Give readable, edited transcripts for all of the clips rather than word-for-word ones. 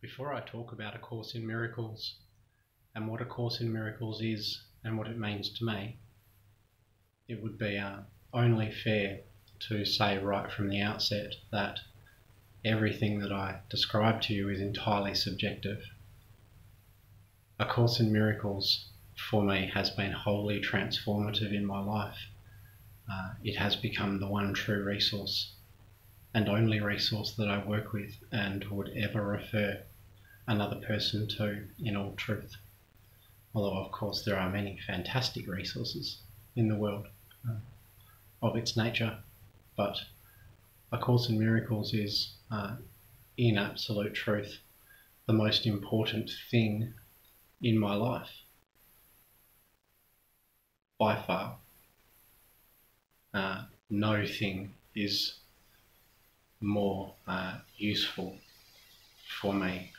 Before I talk about A Course in Miracles and what A Course in Miracles is and what it means to me, it would be only fair to say right from the outset that everything that I describe to you is entirely subjective. A Course in Miracles for me has been wholly transformative in my life. It has become the one true resource and only resource that I work with and would ever refer another person to in all truth. Although of course there are many fantastic resources in the world of its nature, but A Course in Miracles is in absolute truth the most important thing in my life by far. No thing is more useful for me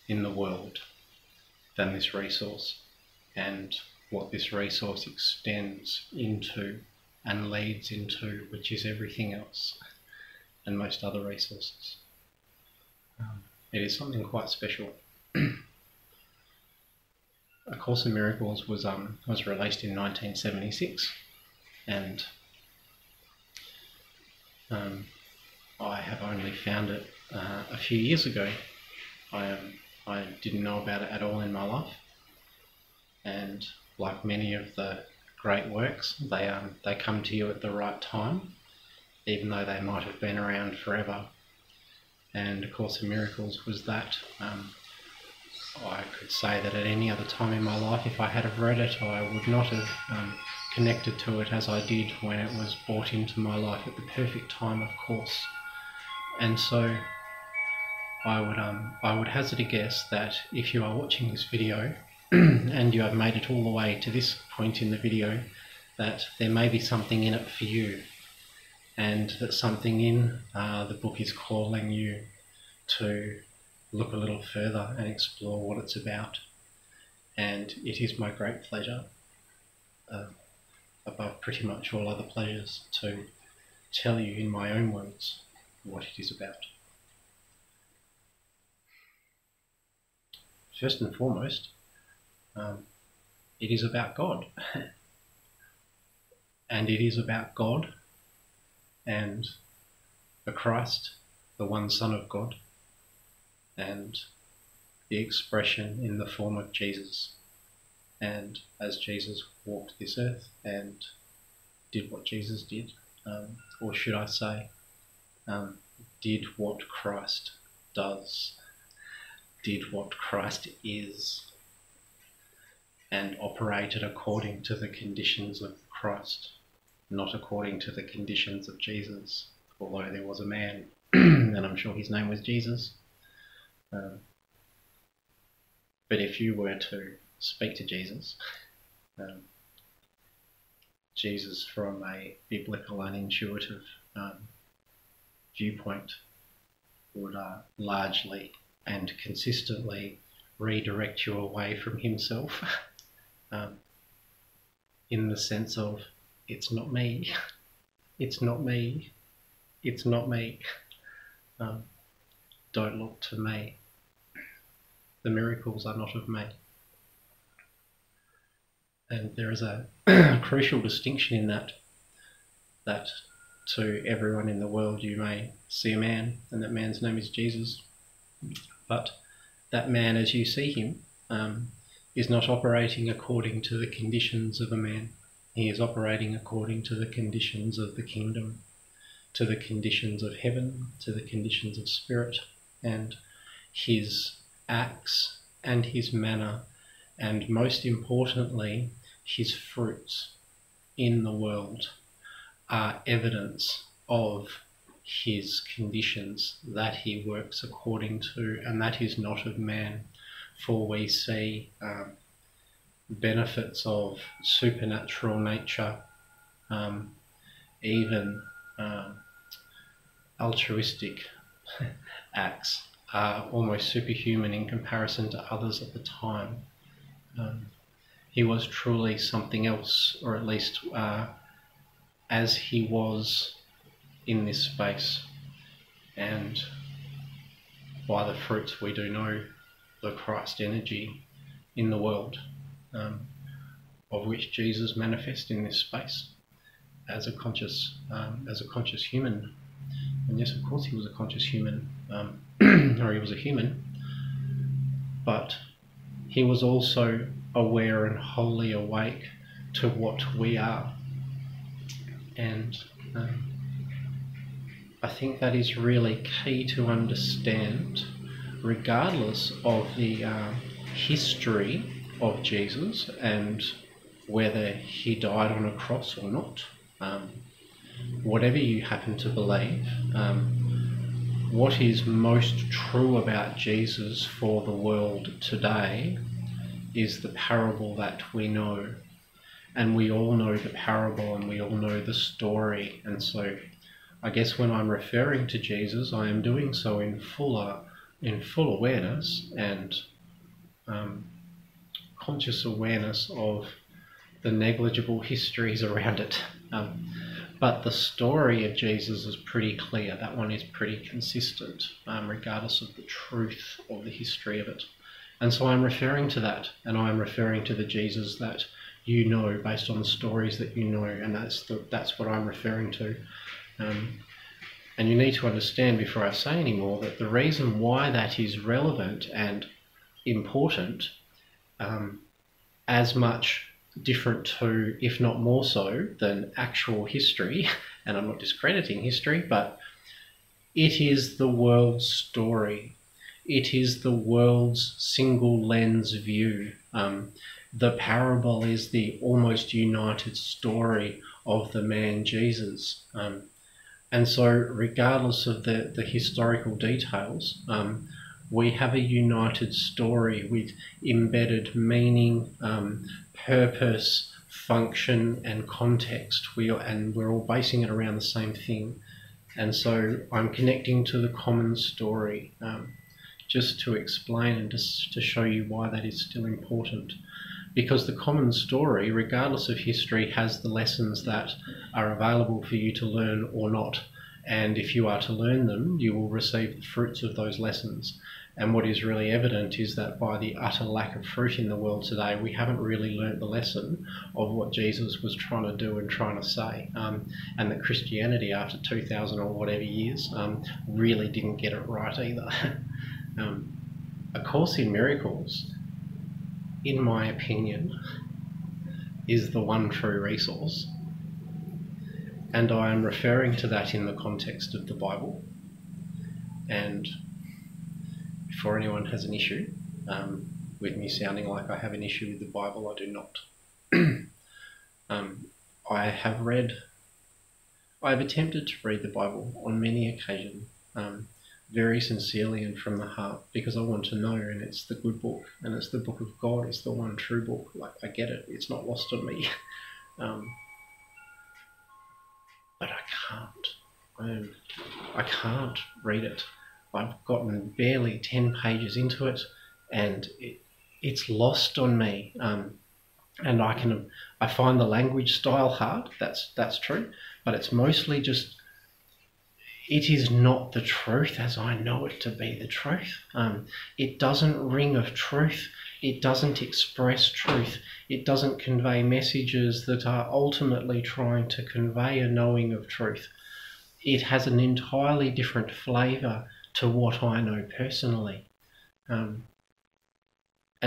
in the world than this resource and what this resource extends into and leads into, which is everything else and most other resources. It is something quite special. A Course in Miracles was released in 1976, and I have only found it a few years ago. I didn't know about it at all in my life, and like many of the great works, they come to you at the right time, even though they might have been around forever. And A Course in Miracles was that. I could say that at any other time in my life, if I had have read it, I would not have connected to it as I did when it was brought into my life at the perfect time, of course. And so I would hazard a guess that if you are watching this video and you have made it all the way to this point in the video, that there may be something in it for you, and that something in the book is calling you to look a little further and explore what it's about. And it is my great pleasure, above pretty much all other pleasures, to tell you in my own words what it is about. First and foremost, it is about God. And it is about God and the Christ, the one Son of God, and the expression in the form of Jesus. And as Jesus walked this earth and did what Jesus did, or should I say, did what Christ does, did what Christ is, and operated according to the conditions of Christ, not according to the conditions of Jesus, although there was a man, and I'm sure his name was Jesus. But if you were to speak to Jesus, Jesus from a biblical and intuitive viewpoint would largely and consistently redirect you away from himself, in the sense of, it's not me, it's not me, it's not me, don't look to me. The miracles are not of me. And there is a crucial distinction in that to everyone in the world you may see a man, and that man's name is Jesus, but that man as you see him is not operating according to the conditions of a man. He is operating according to the conditions of the kingdom, to the conditions of heaven, to the conditions of spirit, and his acts and his manner, and most importantly his fruits in the world, are evidence of his conditions that he works according to, and that is not of man. For we see benefits of supernatural nature, even altruistic acts are almost superhuman in comparison to others at the time. He was truly something else, or at least as he was in this space. And by the fruits we do know the Christ energy in the world, of which Jesus manifests in this space as a conscious human. And yes, of course, he was a conscious human, or he was a human, but he was also aware and wholly awake to what we are. And I think that is really key to understand, regardless of the history of Jesus and whether he died on a cross or not. Whatever you happen to believe, what is most true about Jesus for the world today is the parable that we know. And we all know the parable and we all know the story. And so I guess when I'm referring to Jesus, I am doing so in full awareness and conscious awareness of the negligible histories around it. But the story of Jesus is pretty clear. That one is pretty consistent, regardless of the truth of the history of it. And so I'm referring to that, and I'm referring to the Jesus that you know based on the stories that you know, and that's what I'm referring to. And you need to understand before I say any more that the reason why that is relevant and important, as much different to, if not more so, than actual history, and I'm not discrediting history, but it is the world's story. It is the world's single lens view. The parable is the almost united story of the man Jesus. And so regardless of the historical details, we have a united story with embedded meaning, purpose, function and context. We're all basing it around the same thing. And so I'm connecting to the common story, just to explain and just to show you why that is still important. Because the common story, regardless of history, has the lessons that are available for you to learn or not. And if you are to learn them, you will receive the fruits of those lessons. And what is really evident is that by the utter lack of fruit in the world today, we haven't really learnt the lesson of what Jesus was trying to do and trying to say. And that Christianity, after 2,000 or whatever years, really didn't get it right either. A Course in Miracles, in my opinion, is the one true resource. And I am referring to that in the context of the Bible. And before anyone has an issue with me sounding like I have an issue with the Bible, I do not. I've attempted to read the Bible on many occasions, very sincerely and from the heart, because I want to know, and it's the good book, and it's the book of God, it's the one true book. Like, I get it, it's not lost on me. But I can't read it. I've gotten barely 10 pages into it, and it's lost on me. And I find the language style hard. That's true, but it's mostly just, it is not the truth as I know it to be the truth. It doesn't ring of truth. It doesn't express truth. It doesn't convey messages that are ultimately trying to convey a knowing of truth. It has an entirely different flavour to what I know personally. And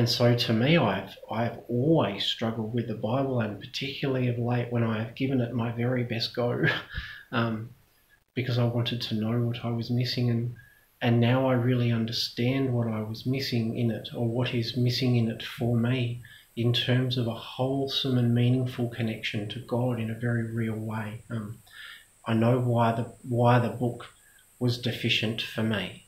so to me, I've always struggled with the Bible, and particularly of late when I have given it my very best go, because I wanted to know what I was missing, and now I really understand what I was missing in it, or what is missing in it for me, in terms of a wholesome and meaningful connection to God in a very real way. I know why the book was deficient for me,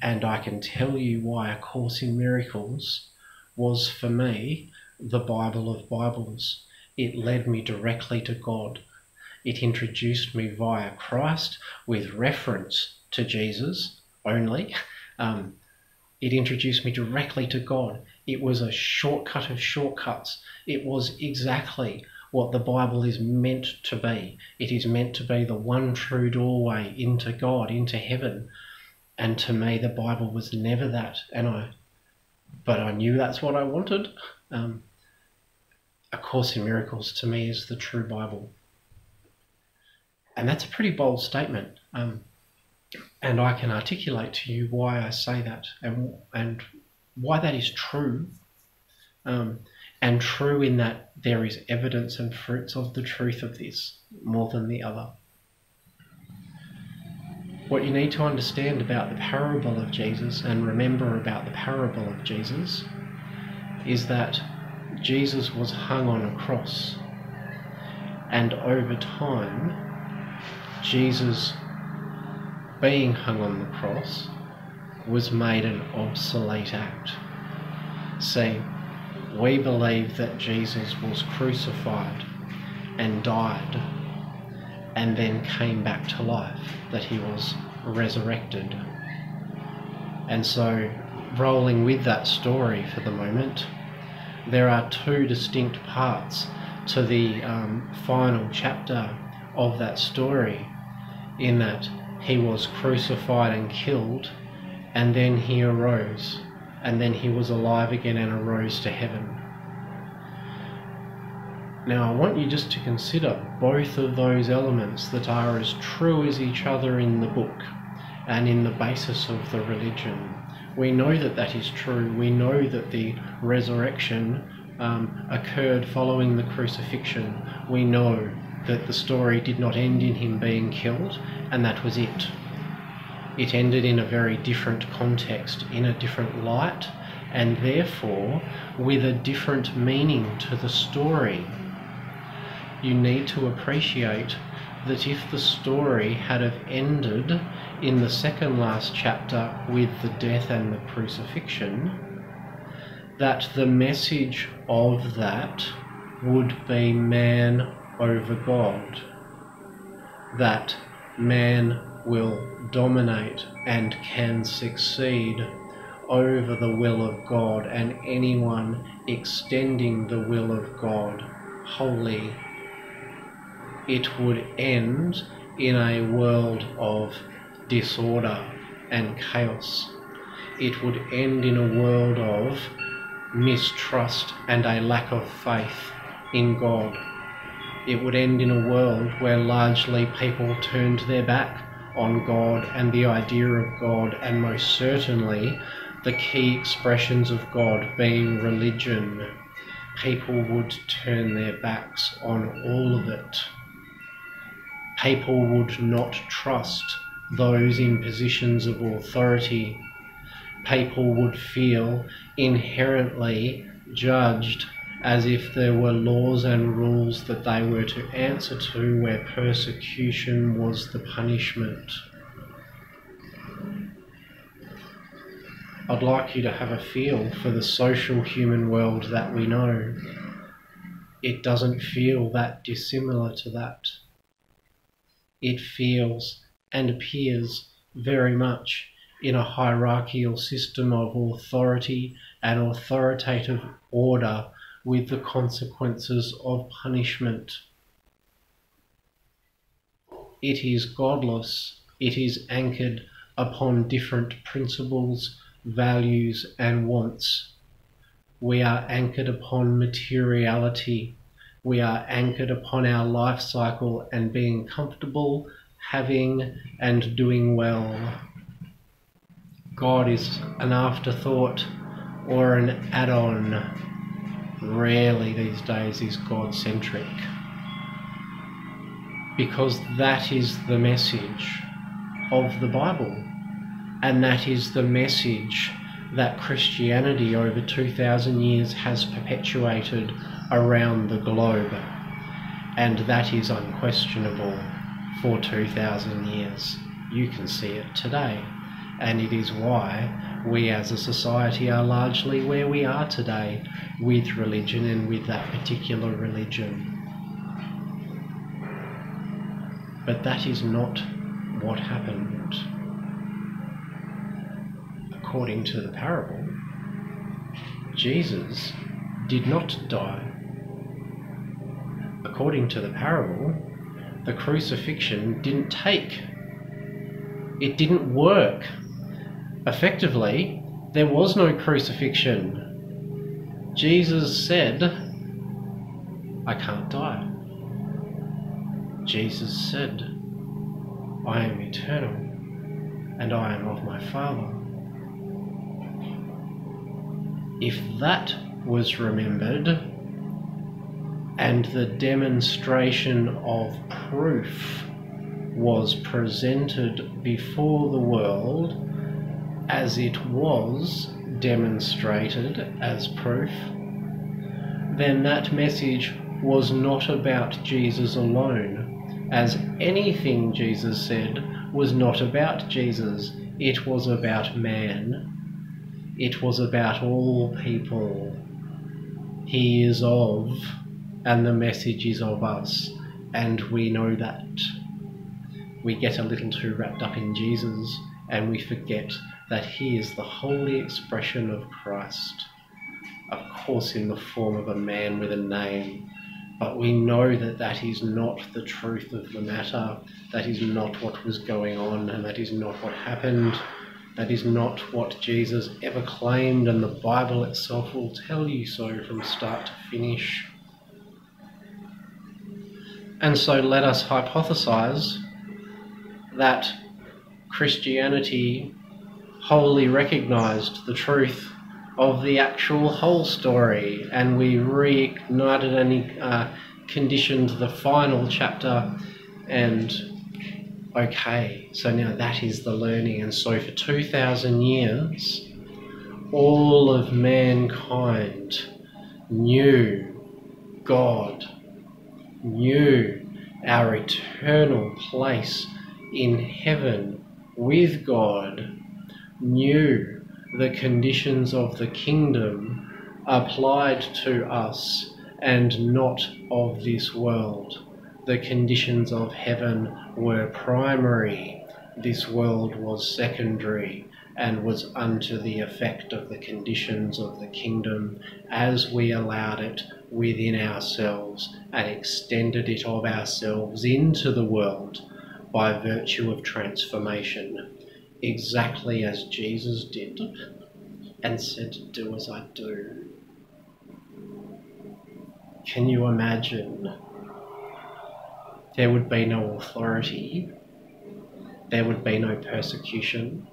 and I can tell you why A Course in Miracles was for me the Bible of Bibles. It led me directly to God. It introduced me via Christ with reference to Jesus only. It introduced me directly to God. It was a shortcut of shortcuts. It was exactly what the Bible is meant to be. It is meant to be the one true doorway into God, into heaven. And to me, the Bible was never that. But I knew that's what I wanted. A Course in Miracles to me is the true Bible. And that's a pretty bold statement. And I can articulate to you why I say that and why that is true. And true in that there is evidence and fruits of the truth of this more than the other. What you need to understand about the parable of Jesus and remember about the parable of Jesus is that Jesus was hung on a cross. And over time, Jesus being hung on the cross was made an obsolete act. See, we believe that Jesus was crucified and died and then came back to life, that he was resurrected. And so, rolling with that story for the moment, there are two distinct parts to the final chapter of that story, in that he was crucified and killed, and then he arose, and then he was alive again and arose to heaven. Now I want you just to consider both of those elements that are as true as each other in the book and in the basis of the religion. We know that that is true. We know that the resurrection occurred following the crucifixion. We know that the story did not end in him being killed, and that was it. It ended in a very different context, in a different light, and therefore with a different meaning to the story. You need to appreciate that if the story had have ended in the second last chapter with the death and the crucifixion, that the message of that would be man over God, that man will dominate and can succeed over the will of God, and anyone extending the will of God wholly. It would end in a world of disorder and chaos. It would end in a world of mistrust and a lack of faith in God. It would end in a world where largely people turned their back on God and the idea of God, and most certainly the key expressions of God being religion. People would turn their backs on all of it. People would not trust those in positions of authority. People would feel inherently judged, as if there were laws and rules that they were to answer to, where persecution was the punishment. I'd like you to have a feel for the social human world that we know. It doesn't feel that dissimilar to that. It feels and appears very much in a hierarchical system of authority and authoritative order, with the consequences of punishment. It is godless. It is anchored upon different principles, values, and wants. We are anchored upon materiality. We are anchored upon our life cycle and being comfortable, having, and doing well. God is an afterthought or an add-on. Rarely these days is God-centric, because that is the message of the Bible, and that is the message that Christianity over 2,000 years has perpetuated around the globe, and that is unquestionable for 2,000 years. You can see it today, and it is why we as a society are largely where we are today, with religion and with that particular religion. But that is not what happened. According to the parable, Jesus did not die. According to the parable, the crucifixion didn't take. It didn't work. Effectively, there was no crucifixion. Jesus said, I can't die. Jesus said, I am eternal, and I am of my Father. If that was remembered, and the demonstration of proof was presented before the world as it was demonstrated as proof, then that message was not about Jesus alone, as anything Jesus said was not about Jesus. It was about man. It was about all people. He is of, and the message is of us, and we know that. We get a little too wrapped up in Jesus, and we forget that he is the holy expression of Christ, of course in the form of a man with a name, but we know that that is not the truth of the matter. That is not what was going on, and that is not what happened. That is not what Jesus ever claimed, and the Bible itself will tell you so from start to finish. And so let us hypothesize that Christianity wholly recognized the truth of the actual whole story, and we reignited and conditioned the final chapter, and okay, so now that is the learning. And so for 2,000 years, all of mankind knew God, knew our eternal place in heaven with God, knew the conditions of the kingdom applied to us and not of this world. The conditions of heaven were primary, this world was secondary, and was unto the effect of the conditions of the kingdom as we allowed it within ourselves and extended it of ourselves into the world by virtue of transformation, exactly as Jesus did and said, do as I do. Can you imagine? There would be no authority, there would be no persecution,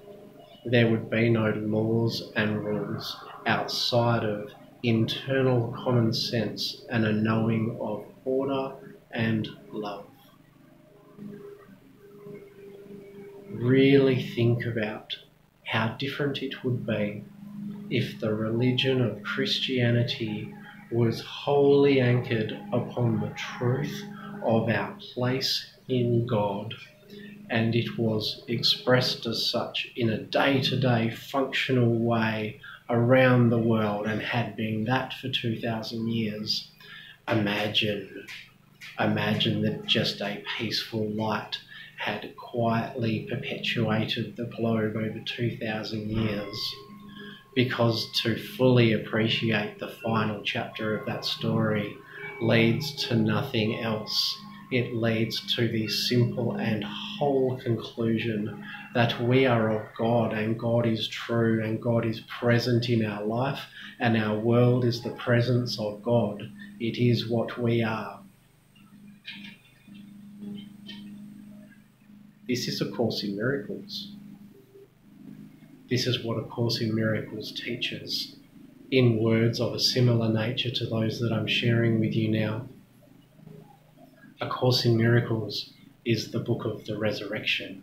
there would be no laws and rules outside of internal common sense and a knowing of order and love. Really think about how different it would be if the religion of Christianity was wholly anchored upon the truth of our place in God, and it was expressed as such in a day-to-day functional way around the world, and had been that for 2,000 years. Imagine that just a peaceful light had quietly perpetuated the globe over 2,000 years. Because to fully appreciate the final chapter of that story leads to nothing else. It leads to the simple and whole conclusion that we are of God, and God is true, and God is present in our life, and our world is the presence of God. It is what we are. This is A Course in Miracles. This is what A Course in Miracles teaches, in words of a similar nature to those that I'm sharing with you now. A Course in Miracles is the book of the resurrection.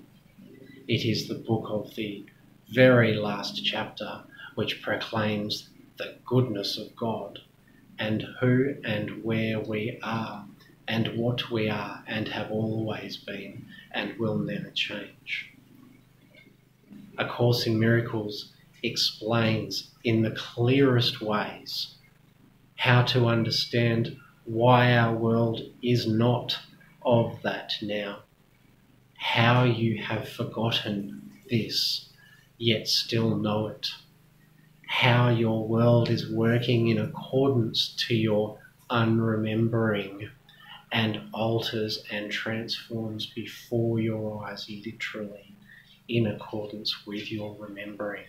It is the book of the very last chapter, which proclaims the goodness of God, and who and where we are, and what we are and have always been, and will never change. A Course in Miracles explains in the clearest ways how to understand why our world is not of that now, how you have forgotten this, yet still know it, how your world is working in accordance to your unremembering and alters and transforms before your eyes, literally, in accordance with your remembering.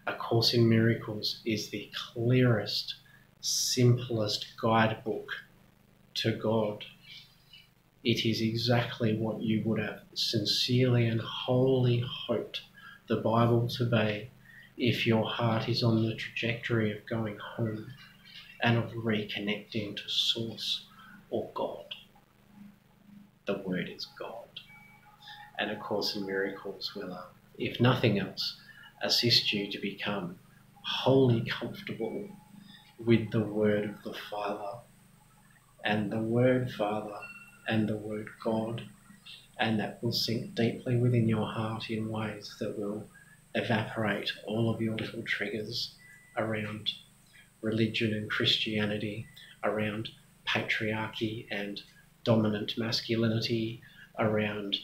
A Course in Miracles is the clearest, simplest guidebook to God. It is exactly what you would have sincerely and wholly hoped the Bible to be if your heart is on the trajectory of going home and of reconnecting to Source or God. The word is God. And A Course in Miracles will, if nothing else, assist you to become wholly comfortable with the word of the Father, and the word Father and the word God, and that will sink deeply within your heart in ways that will evaporate all of your little triggers around religion and Christianity, around patriarchy and dominant masculinity, around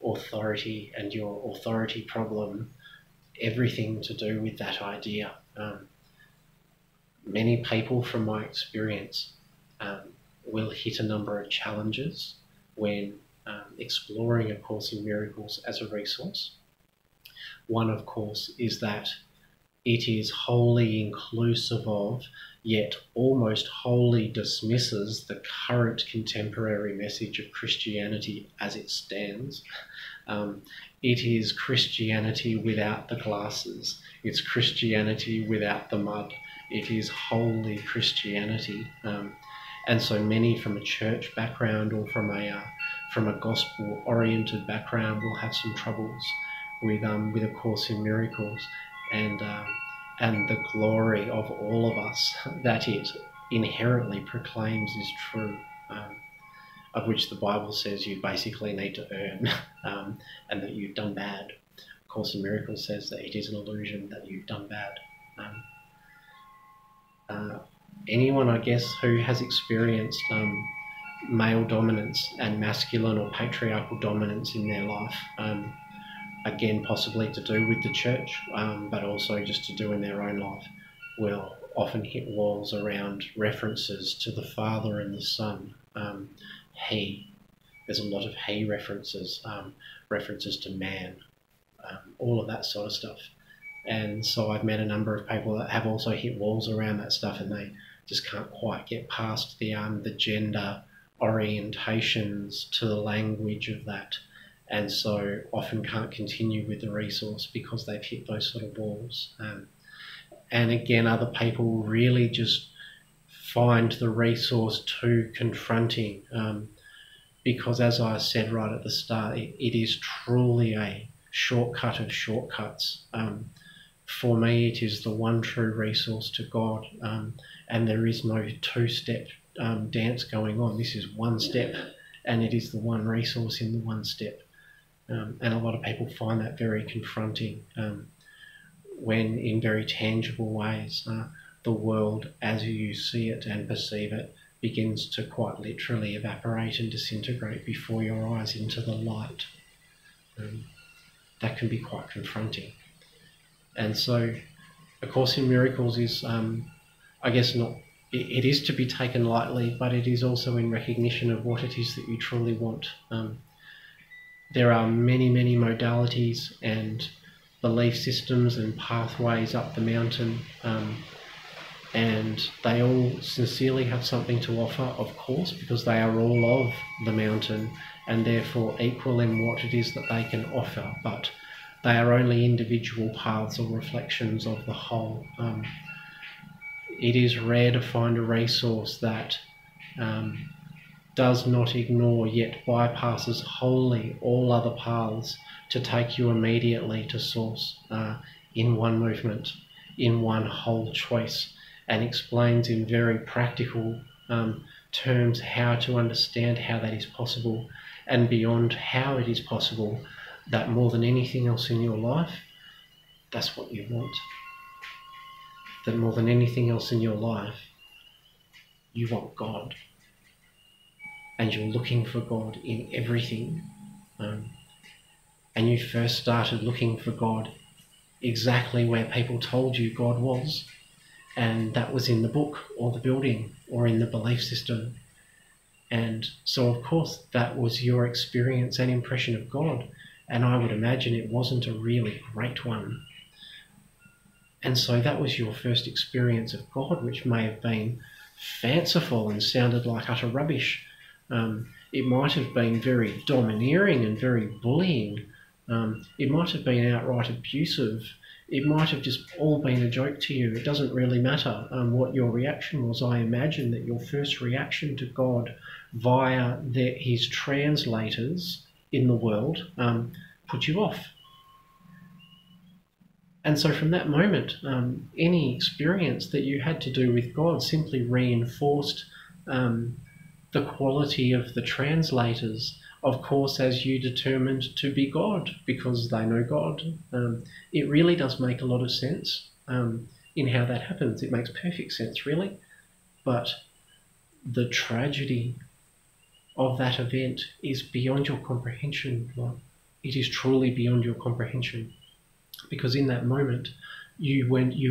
authority and your authority problem, everything to do with that idea. Many people, from my experience, will hit a number of challenges when exploring A Course in Miracles as a resource. One, of course, is that it is wholly inclusive of, yet almost wholly dismisses, the current contemporary message of Christianity as it stands. It is Christianity without the glasses. It's Christianity without the mud. It is wholly Christianity. And so many from a church background or from a gospel-oriented background will have some troubles with A Course in Miracles and the glory of all of us that it inherently proclaims is true, of which the Bible says you basically need to earn, and that you've done bad. A Course in Miracles says that it is an illusion that you've done bad. Anyone, I guess, who has experienced male dominance and masculine or patriarchal dominance in their life, again, possibly to do with the church, but also just to do in their own life, will often hit walls around references to the Father and the Son. He. There's a lot of he references, references to man, all of that sort of stuff. And so I've met a number of people that have also hit walls around that stuff, and they just can't quite get past the gender orientations to the language of that, and so often can't continue with the resource because they've hit those sort of walls. And again, other people really just find the resource too confronting, because, as I said right at the start, it is truly a shortcut of shortcuts. For me, it is the one true resource to God, and there is no two-step dance going on. This is one step, and it is the one resource in the one step. And a lot of people find that very confronting when, in very tangible ways, the world as you see it and perceive it begins to quite literally evaporate and disintegrate before your eyes into the light. That can be quite confronting. And so A Course in Miracles is, I guess, it is to be taken lightly, but it is also in recognition of what it is that you truly want. There are many, many modalities and belief systems and pathways up the mountain, and they all sincerely have something to offer, of course, because they are all of the mountain and therefore equal in what it is that they can offer, but they are only individual paths or reflections of the whole. It is rare to find a resource that does not ignore yet bypasses wholly all other paths to take you immediately to Source in one movement, in one whole choice, and explains in very practical terms how to understand how that is possible, and beyond how it is possible, that more than anything else in your life, that's what you want. That more than anything else in your life, you want God. And you're looking for God in everything. And you first started looking for God exactly where people told you God was. And that was in the book or the building or in the belief system. And so, of course, that was your experience and impression of God. and I would imagine it wasn't a really great one. And so that was your first experience of God, which may have been fanciful and sounded like utter rubbish. It might have been very domineering and very bullying. It might have been outright abusive. It might have just all been a joke to you. It doesn't really matter what your reaction was. I imagine that your first reaction to God via his translators in the world put you off. And so from that moment, any experience that you had to do with God simply reinforced the quality of the translators, of course, as you determined to be God, because they know God. It really does make a lot of sense in how that happens. It makes perfect sense, really. But the tragedy of that event is beyond your comprehension. It is truly beyond your comprehension. Because in that moment, you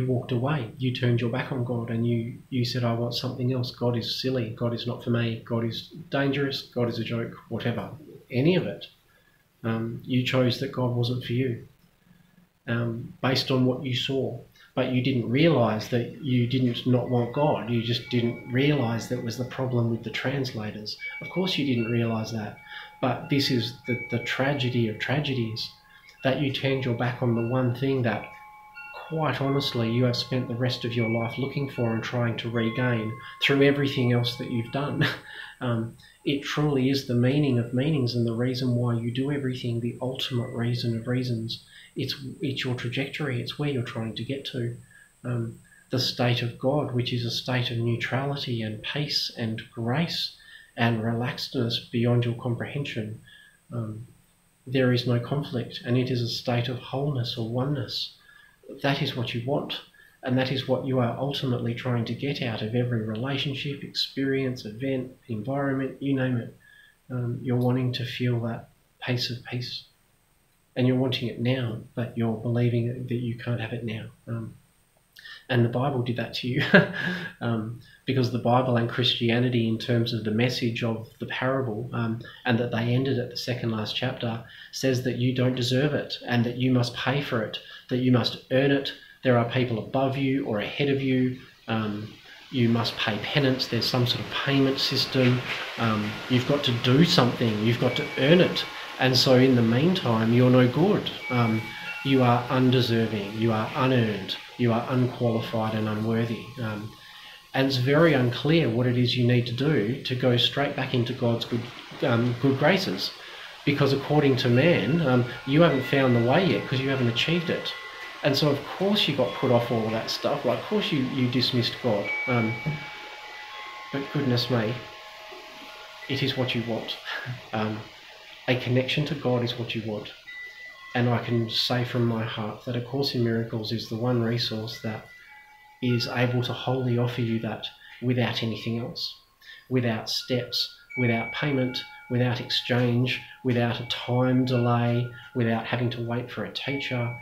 walked away, you turned your back on God, and you said, I want something else. God is silly, God is not for me, God is dangerous, God is a joke, whatever, any of it. You chose that God wasn't for you, based on what you saw. But you didn't realise that you didn't not want God. You just didn't realise that was the problem with the translators. Of course you didn't realise that. But this is the tragedy of tragedies, that you turned your back on the one thing that, quite honestly, you have spent the rest of your life looking for and trying to regain through everything else that you've done. It truly is the meaning of meanings and the reason why you do everything, the ultimate reason of reasons. It's your trajectory, it's where you're trying to get to. The state of God, which is a state of neutrality and peace and grace and relaxedness beyond your comprehension. There is no conflict, and it is a state of wholeness or oneness. That is what you want, and that is what you are ultimately trying to get out of every relationship, experience, event, environment, you name it. You're wanting to feel that pace of peace, and you're wanting it now, but you're believing that you can't have it now. And the Bible did that to you, because the Bible and Christianity, in terms of the message of the parable, and that they ended at the second last chapter, says that you don't deserve it and that you must pay for it, that you must earn it. There are people above you or ahead of you. You must pay penance. There's some sort of payment system. You've got to do something. You've got to earn it. And so in the meantime, you're no good. You are undeserving. You are unearned. You are unqualified and unworthy. And it's very unclear what it is you need to do to go straight back into God's good graces. Because according to man, you haven't found the way yet because you haven't achieved it. And so of course you got put off all of that stuff. Like, of course you dismissed God. But goodness me, it is what you want. A connection to God is what you want. And I can say from my heart that A Course in Miracles is the one resource that is able to wholly offer you that without anything else. Without steps, without payment, without exchange, without a time delay, without having to wait for a teacher.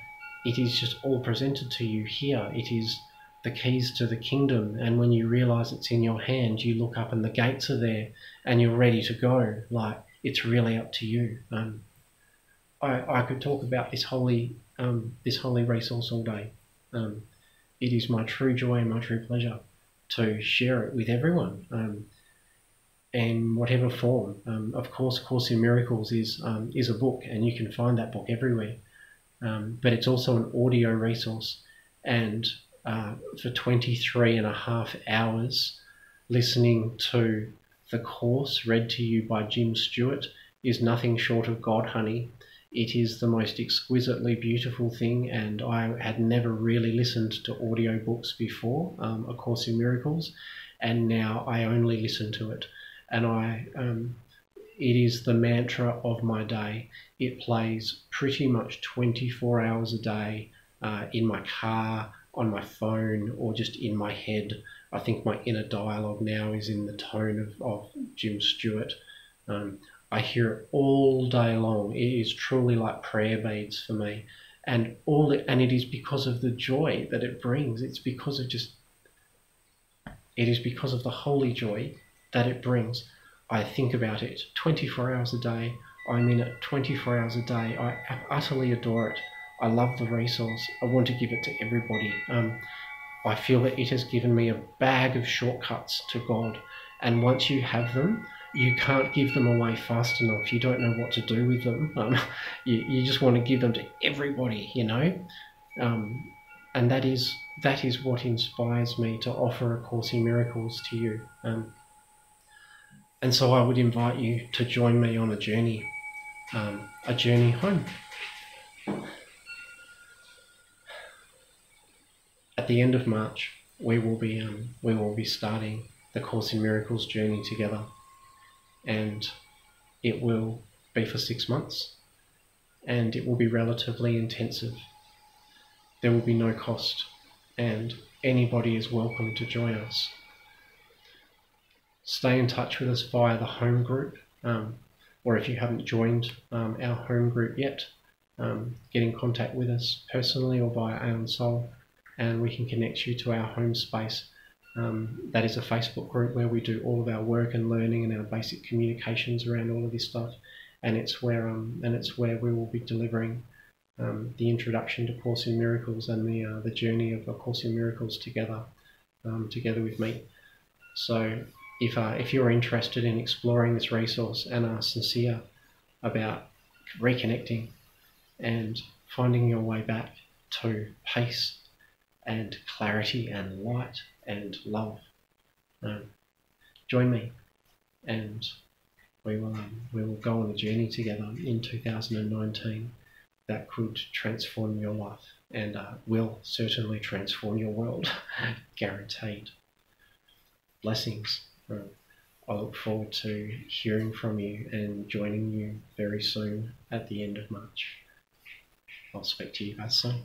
It is just all presented to you here. It is the keys to the kingdom. And when you realise it's in your hand, you look up and the gates are there and you're ready to go. Like, it's really up to you. I could talk about this holy resource all day. It is my true joy and my true pleasure to share it with everyone, in whatever form. Of course, Course in Miracles is a book, and you can find that book everywhere. But it's also an audio resource, and for 23.5 hours, listening to the Course read to you by Jim Stewart is nothing short of God, honey. It is the most exquisitely beautiful thing, and I had never really listened to audio books before, A Course in Miracles, and now I only listen to it. And it is the mantra of my day. It plays pretty much 24 hours a day, in my car, on my phone, or just in my head. I think my inner dialogue now is in the tone of Jim Stewart. I hear it all day long. It is truly like prayer beads for me, and it is because of the joy that it brings. It is because of the holy joy that it brings. I think about it 24 hours a day. I'm in it 24 hours a day. I utterly adore it. I love the resource. I want to give it to everybody. I feel that it has given me a bag of shortcuts to God. And once you have them, you can't give them away fast enough. You don't know what to do with them. You just want to give them to everybody, you know. And that is what inspires me to offer A Course in Miracles to you. And so I would invite you to join me on a journey home. At the end of March, we will be starting the Course in Miracles journey together, and it will be for 6 months, and it will be relatively intensive. There will be no cost, and anybody is welcome to join us. Stay in touch with us via the home group, or if you haven't joined our home group yet, get in contact with us personally or via Aeon Soul, and we can connect you to our home space. That is a Facebook group where we do all of our work and learning and our basic communications around all of this stuff, and it's where we will be delivering the introduction to Course in Miracles and the journey of A Course in Miracles together with me. So if you're interested in exploring this resource and are sincere about reconnecting and finding your way back to peace and clarity and light and love, join me, and we will go on a journey together in 2019 that could transform your life and will certainly transform your world, guaranteed. Blessings. I look forward to hearing from you and joining you very soon at the end of March. I'll speak to you guys soon.